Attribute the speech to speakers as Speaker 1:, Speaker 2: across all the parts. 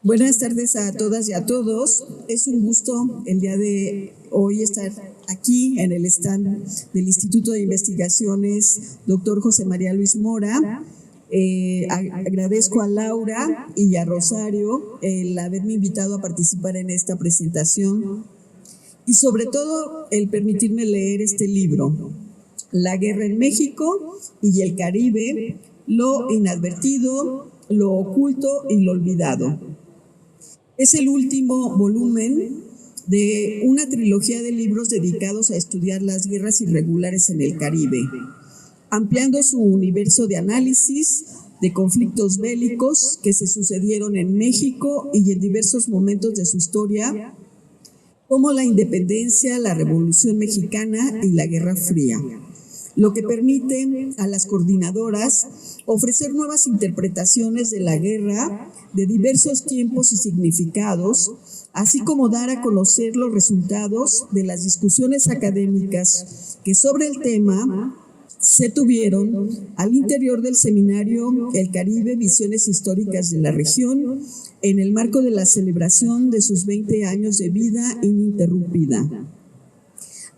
Speaker 1: Buenas tardes a todas y a todos. Es un gusto el día de hoy estar aquí en el stand del Instituto de Investigaciones Dr. José María Luis Mora. Agradezco a Laura y a Rosario el haberme invitado a participar en esta presentación y sobre todo el permitirme leer este libro, La guerra en México y el Caribe, lo inadvertido, lo oculto y lo olvidado. Es el último volumen de una trilogía de libros dedicados a estudiar las guerras irregulares en el Caribe, ampliando su universo de análisis de conflictos bélicos que se sucedieron en México y en diversos momentos de su historia, como la independencia, la Revolución Mexicana y la Guerra Fría, lo que permite a las coordinadoras ofrecer nuevas interpretaciones de la guerra de diversos tiempos y significados, así como dar a conocer los resultados de las discusiones académicas que sobre el tema se tuvieron al interior del seminario El Caribe, Visiones Históricas de la Región, en el marco de la celebración de sus 20 años de vida ininterrumpida.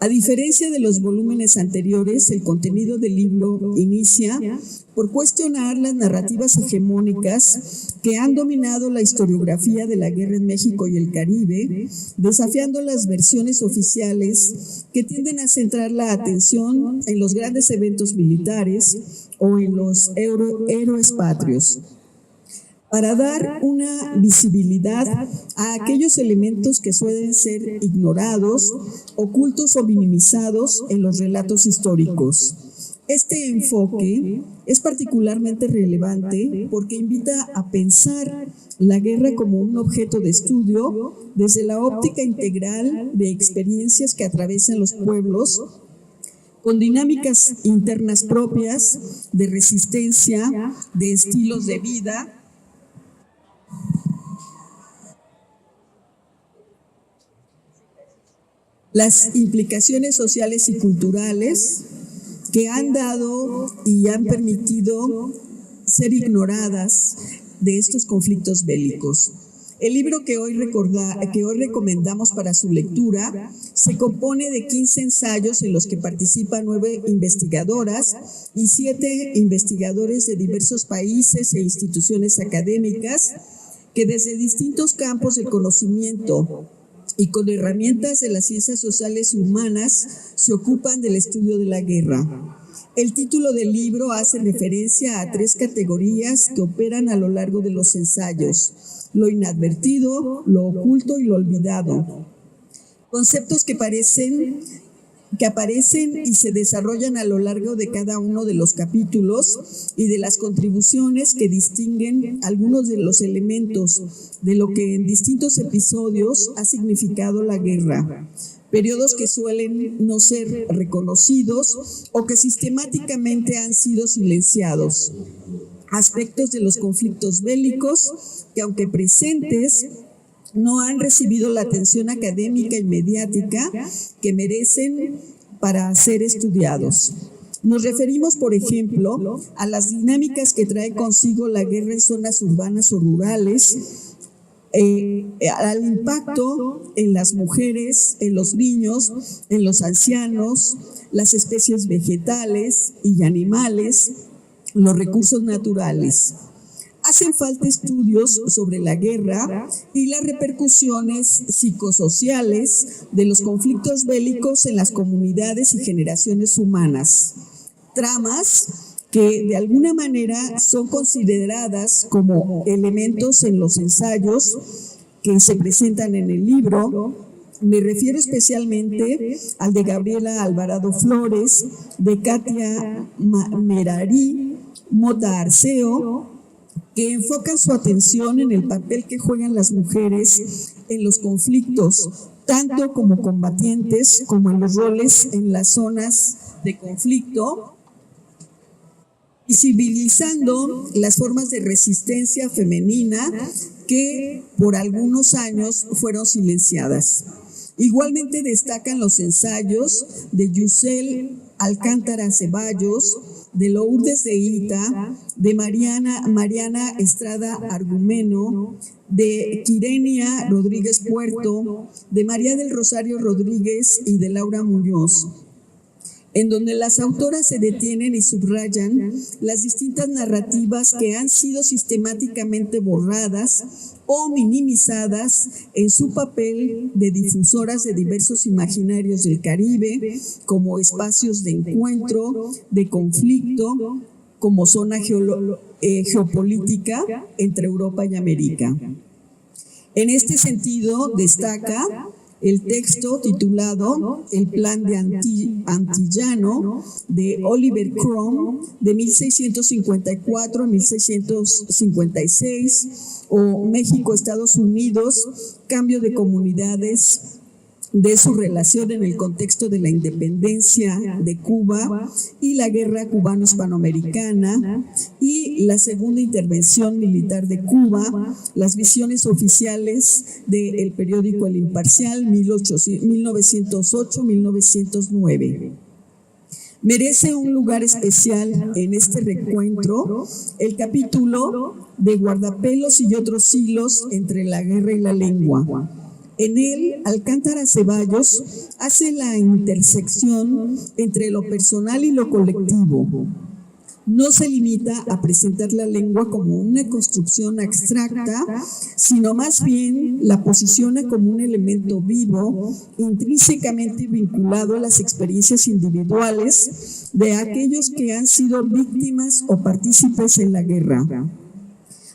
Speaker 1: A diferencia de los volúmenes anteriores, el contenido del libro inicia por cuestionar las narrativas hegemónicas que han dominado la historiografía de la guerra en México y el Caribe, desafiando las versiones oficiales que tienden a centrar la atención en los grandes eventos militares o en los héroes patrios, para dar una visibilidad a aquellos elementos que suelen ser ignorados, ocultos o minimizados en los relatos históricos. Este enfoque es particularmente relevante porque invita a pensar la guerra como un objeto de estudio desde la óptica integral de experiencias que atraviesan los pueblos, con dinámicas internas propias de resistencia, de estilos de vida, las implicaciones sociales y culturales que han dado y han permitido ser ignoradas de estos conflictos bélicos. El libro que hoy recomendamos para su lectura se compone de 15 ensayos en los que participan 9 investigadoras y 7 investigadores de diversos países e instituciones académicas que desde distintos campos del conocimiento y con herramientas de las ciencias sociales y humanas se ocupan del estudio de la guerra. El título del libro hace referencia a 3 categorías que operan a lo largo de los ensayos: lo inadvertido, lo oculto y lo olvidado. Conceptos que aparecen y se desarrollan a lo largo de cada uno de los capítulos y de las contribuciones que distinguen algunos de los elementos de lo que en distintos episodios ha significado la guerra, periodos que suelen no ser reconocidos o que sistemáticamente han sido silenciados, aspectos de los conflictos bélicos que, aunque presentes, no han recibido la atención académica y mediática que merecen para ser estudiados. Nos referimos, por ejemplo, a las dinámicas que trae consigo la guerra en zonas urbanas o rurales, al impacto en las mujeres, en los niños, en los ancianos, las especies vegetales y animales, los recursos naturales. Hacen falta estudios sobre la guerra y las repercusiones psicosociales de los conflictos bélicos en las comunidades y generaciones humanas. Tramas que de alguna manera son consideradas como elementos en los ensayos que se presentan en el libro. Me refiero especialmente al de Gabriela Alvarado Flores, de Katia Merari, Mota Arceo, que enfocan su atención en el papel que juegan las mujeres en los conflictos, tanto como combatientes como en los roles en las zonas de conflicto, visibilizando las formas de resistencia femenina que por algunos años fueron silenciadas. Igualmente destacan los ensayos de Yusel Alcántara Ceballos, de Lourdes de Ita, de Mariana Estrada Argumeno, de Quirenia Rodríguez Puerto, de María del Rosario Rodríguez y de Laura Muñoz, en donde las autoras se detienen y subrayan las distintas narrativas que han sido sistemáticamente borradas o minimizadas en su papel de difusoras de diversos imaginarios del Caribe, como espacios de encuentro, de conflicto, como zona geopolítica entre Europa y América. En este sentido, destaca el texto titulado El Plan de Antillano de Oliver Cromb de 1654 a 1656 o México, Estados Unidos, cambio de comunidades, de su relación en el contexto de la independencia de Cuba y la guerra cubano-hispanoamericana y la segunda intervención militar de Cuba, las visiones oficiales del periódico El Imparcial, 1908-1909. Merece un lugar especial en este reencuentro el capítulo de Guardapelos y otros hilos entre la guerra y la lengua. En él, Alcántara Ceballos hace la intersección entre lo personal y lo colectivo. No se limita a presentar la lengua como una construcción abstracta, sino más bien la posiciona como un elemento vivo, intrínsecamente vinculado a las experiencias individuales de aquellos que han sido víctimas o partícipes en la guerra.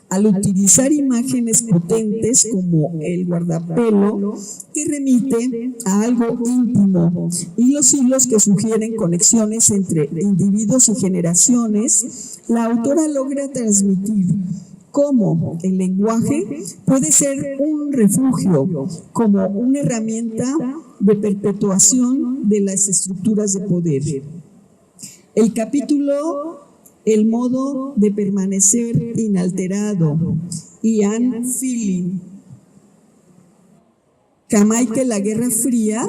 Speaker 1: Al utilizar imágenes potentes como el guardapelo, que remite a algo íntimo, y los hilos que sugieren conexiones entre individuos y generaciones, la autora logra transmitir cómo el lenguaje puede ser un refugio, como una herramienta de perpetuación de las estructuras de poder. El capítulo El modo de permanecer inalterado, Ian Fleming. Jamaica, la Guerra Fría.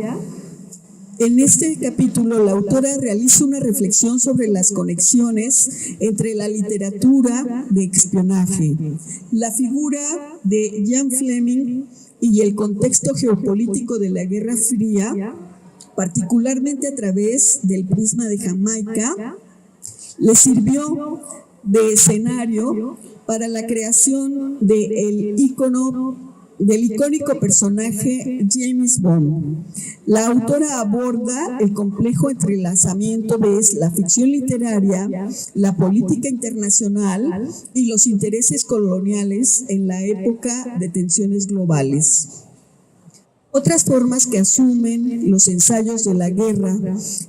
Speaker 1: En este capítulo, la autora realiza una reflexión sobre las conexiones entre la literatura de espionaje, la figura de Ian Fleming y el contexto geopolítico de la Guerra Fría, particularmente a través del prisma de Jamaica. Le sirvió de escenario para la creación del icónico personaje James Bond. La autora aborda el complejo entrelazamiento de la ficción literaria, la política internacional y los intereses coloniales en la época de tensiones globales. Otras formas que asumen los ensayos de la guerra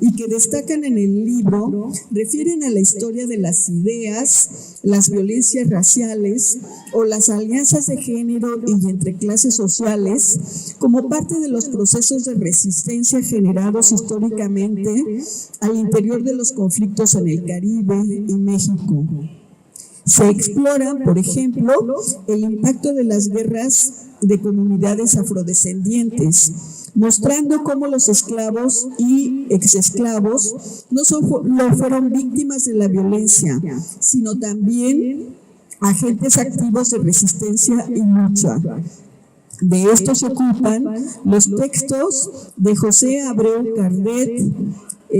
Speaker 1: y que destacan en el libro refieren a la historia de las ideas, las violencias raciales o las alianzas de género y entre clases sociales como parte de los procesos de resistencia generados históricamente al interior de los conflictos en el Caribe y México. Se explora, por ejemplo, el impacto de las guerras de comunidades afrodescendientes, mostrando cómo los esclavos y exesclavos no fueron víctimas de la violencia, sino también agentes activos de resistencia y lucha. De esto se ocupan los textos de José Abreu Cardet,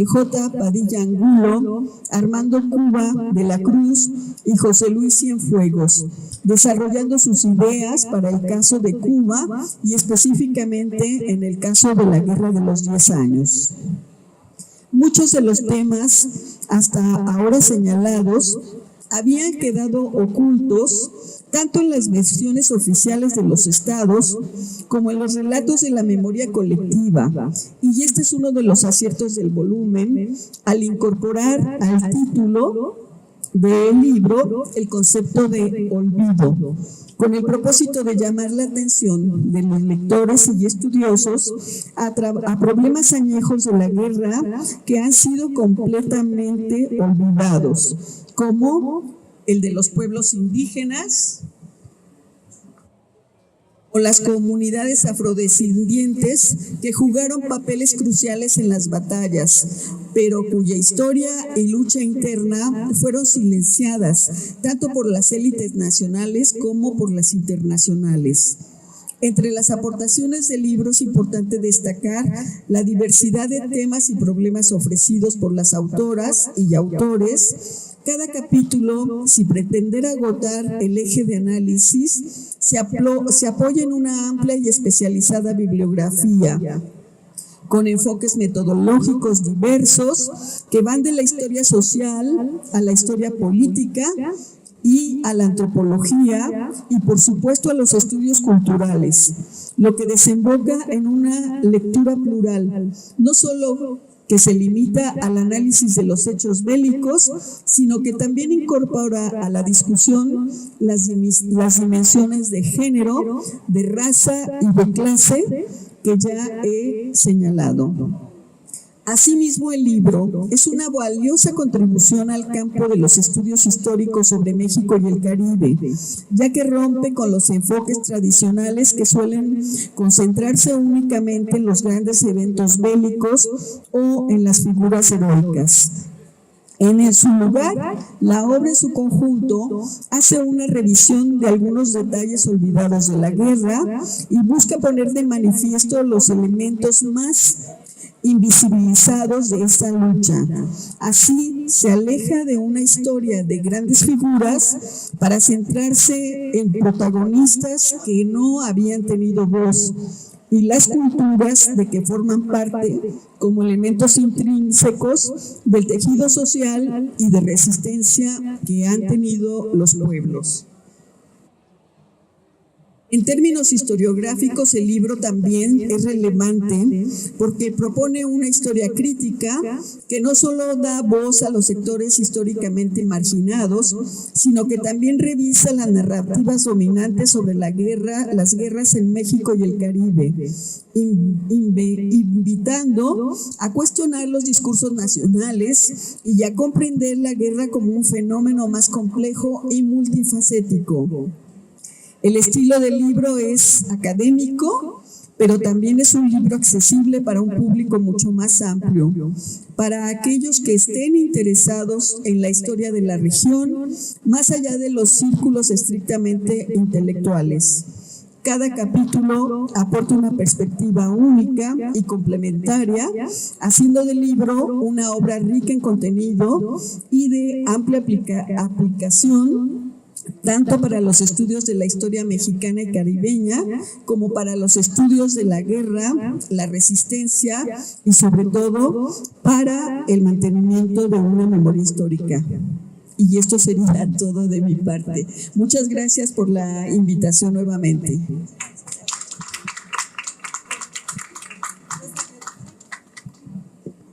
Speaker 1: J. Padilla Angulo, Armando Cuba de la Cruz y José Luis Cienfuegos, desarrollando sus ideas para el caso de Cuba y específicamente en el caso de la Guerra de los 10 años. Muchos de los temas hasta ahora señalados habían quedado ocultos tanto en las versiones oficiales de los estados como en los relatos de la memoria colectiva, y este es uno de los aciertos del volumen al incorporar al título del libro el concepto de olvido, con el propósito de llamar la atención de los lectores y estudiosos a problemas añejos de la guerra que han sido completamente olvidados, como el de los pueblos indígenas, o las comunidades afrodescendientes que jugaron papeles cruciales en las batallas, pero cuya historia y lucha interna fueron silenciadas tanto por las élites nacionales como por las internacionales. Entre las aportaciones del libro es importante destacar la diversidad de temas y problemas ofrecidos por las autoras y autores. Cada capítulo, sin pretender agotar el eje de análisis, se apoya en una amplia y especializada bibliografía, con enfoques metodológicos diversos que van de la historia social a la historia política y a la antropología y, por supuesto, a los estudios culturales, lo que desemboca en una lectura plural, no solo que se limita al análisis de los hechos bélicos, sino que también incorpora a la discusión las dimensiones de género, de raza y de clase que ya he señalado. Asimismo, el libro es una valiosa contribución al campo de los estudios históricos sobre México y el Caribe, ya que rompe con los enfoques tradicionales que suelen concentrarse únicamente en los grandes eventos bélicos o en las figuras heroicas. En su lugar, la obra en su conjunto hace una revisión de algunos detalles olvidados de la guerra y busca poner de manifiesto los elementos más invisibilizados de esta lucha. Así se aleja de una historia de grandes figuras para centrarse en protagonistas que no habían tenido voz y las culturas de que forman parte como elementos intrínsecos del tejido social y de resistencia que han tenido los pueblos. En términos historiográficos, el libro también es relevante porque propone una historia crítica que no solo da voz a los sectores históricamente marginados, sino que también revisa las narrativas dominantes sobre la guerra, las guerras en México y el Caribe, invitando a cuestionar los discursos nacionales y a comprender la guerra como un fenómeno más complejo y multifacético. El estilo del libro es académico, pero también es un libro accesible para un público mucho más amplio, para aquellos que estén interesados en la historia de la región, más allá de los círculos estrictamente intelectuales. Cada capítulo aporta una perspectiva única y complementaria, haciendo del libro una obra rica en contenido y de amplia aplicación, tanto para los estudios de la historia mexicana y caribeña, como para los estudios de la guerra, la resistencia y sobre todo para el mantenimiento de una memoria histórica. Y esto sería todo de mi parte. Muchas gracias por la invitación nuevamente.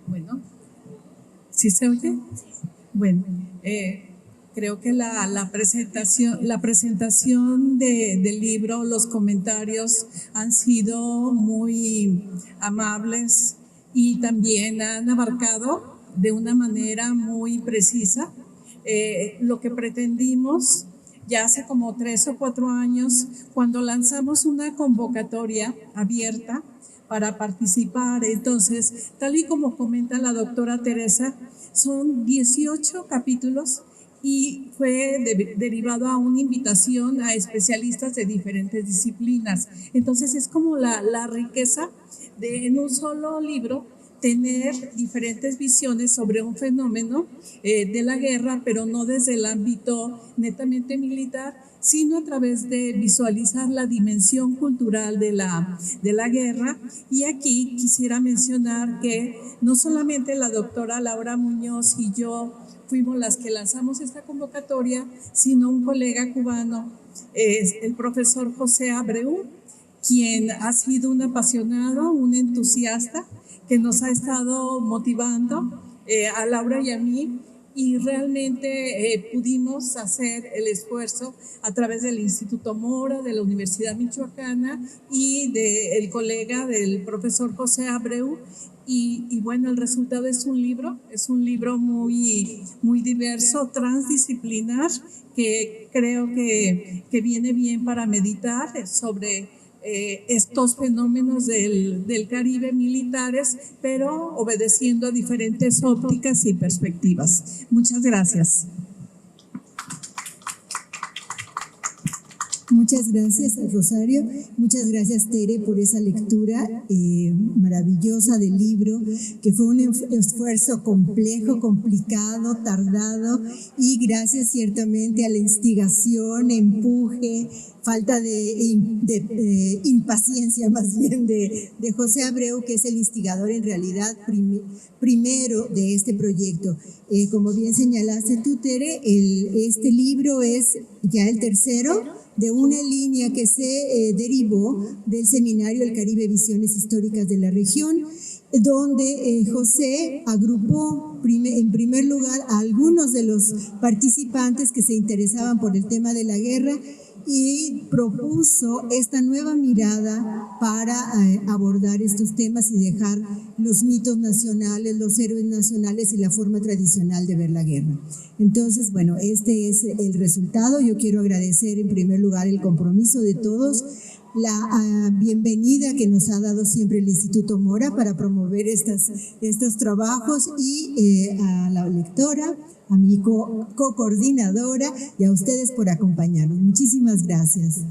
Speaker 2: Bueno, ¿sí se oye? Bueno, creo que la presentación del libro, los comentarios han sido muy amables y también han abarcado de una manera muy precisa lo que pretendimos ya hace como 3 o 4 años cuando lanzamos una convocatoria abierta para participar. Entonces, tal y como comenta la doctora Teresa, son 18 capítulos y fue derivado a una invitación a especialistas de diferentes disciplinas. Entonces es como la riqueza de en un solo libro tener diferentes visiones sobre un fenómeno de la guerra, pero no desde el ámbito netamente militar, sino a través de visualizar la dimensión cultural de la guerra. Y aquí quisiera mencionar que no solamente la doctora Laura Muñoz y yo fuimos las que lanzamos esta convocatoria, sino un colega cubano, el profesor José Abreu, quien ha sido un apasionado, un entusiasta, que nos ha estado motivando a Laura y a mí, y realmente pudimos hacer el esfuerzo a través del Instituto Mora, de la Universidad Michoacana y del colega del profesor José Abreu. Y bueno, el resultado es un libro muy, muy diverso, transdisciplinar, que creo que viene bien para meditar sobre estos fenómenos del Caribe militares, pero obedeciendo a diferentes ópticas y perspectivas. Muchas gracias.
Speaker 3: Muchas gracias, Rosario. Muchas gracias, Tere, por esa lectura maravillosa del libro, que fue un esfuerzo complejo, complicado, tardado, y gracias ciertamente a la instigación, empuje, falta de impaciencia más bien de José Abreu, que es el instigador en realidad primero de este proyecto. Como bien señalaste tú, Tere, este libro es ya el tercero de una línea que se derivó del seminario El Caribe, Visiones Históricas de la Región, donde José agrupó en primer lugar a algunos de los participantes que se interesaban por el tema de la guerra y propuso esta nueva mirada para abordar estos temas y dejar los mitos nacionales, los héroes nacionales y la forma tradicional de ver la guerra. Entonces, bueno, este es el resultado. Yo quiero agradecer en primer lugar el compromiso de todos, la bienvenida que nos ha dado siempre el Instituto Mora para promover estos trabajos, y a la lectora, a mi co-coordinadora, y a ustedes por acompañarnos. Muchísimas gracias.